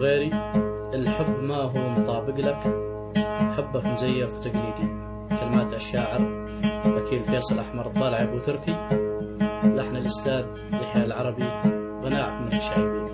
غيري، الحب ما هو مطابق لك، حبك مزيف وتقليدي. كلمات الشاعر وكيل فيصل أحمر الضالع أبو تركي، لحن الأستاذ يحيى العربي، غناء من الشعيبي.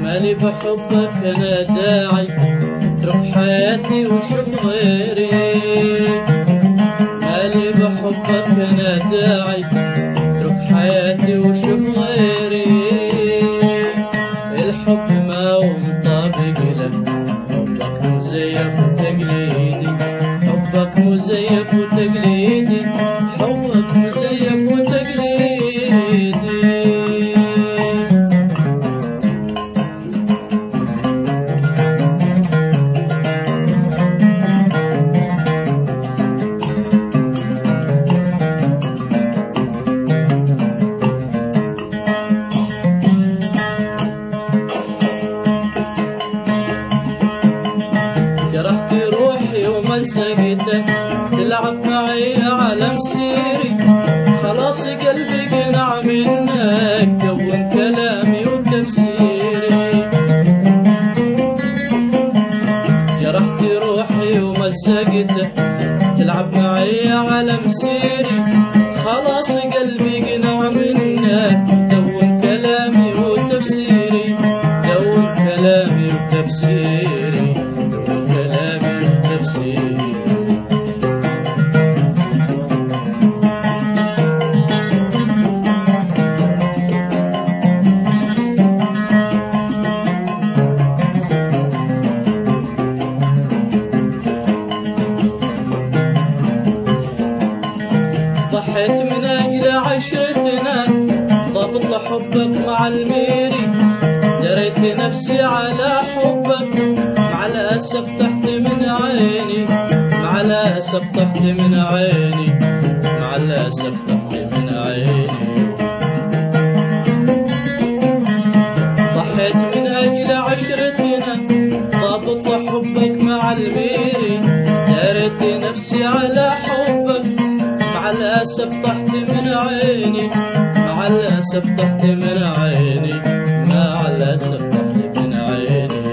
مالي بحبك أنا داعي، اترك حياتي وشوف غيري. مالي بحبك أنا داعي، اترك حياتي وشوف غيري. الحب ما هو مطابق لك، حبك مزيف وتقليدي، حبك مزيف وتقليدي، حبك مزيف وتقليدي. جرحت روحي ومزقتك، تلعب معي على مسيري. خلاص قلبي قنع منك، كون كلامي وتفسيري. جرحت روحي ومزقتك، تلعب معي على مسيري. خلاص قلبي قنع منك، كون كلامي وتفسيري، كون كلامي وتفسيري. ضحيت من أجل عشرتنا، ضابط لحبك مع الميري. دريت نفسي على حبك، مع الأسف تحت من عيني، مع الأسف تحت من عيني، مع الأسف تحت من عيني. ضحيت من أجل عشرتنا، ضابط لحبك مع الميري. دريت نفسي على حبك، مع الأسف تحت من عيني، مع الأسف تحت من عيني، مع الأسف تحت من عيني.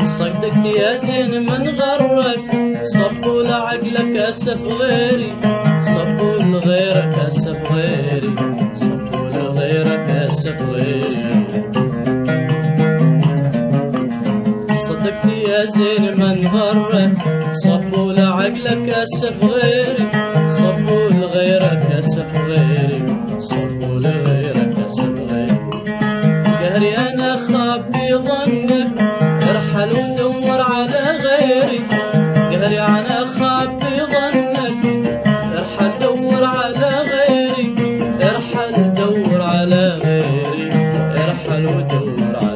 صدقت يا زين من غرك، صبوا لعقلك أسف غيري، صبوا لغيرك أسف غيري، صبوا لغيرك أسف غيري. صدقت يا زين من غرك، صبوا لعقلك أسف غيري، صبوا لغيرك أسف غيري، صبوا لغيرك أسف غيري. قهري أنا خابي ظنك، ارحل ودور على غيري. قهري أنا خابي ظنك، ارحل دور على غيري، ارحل دور على غيري، ارحل ودور على غيري.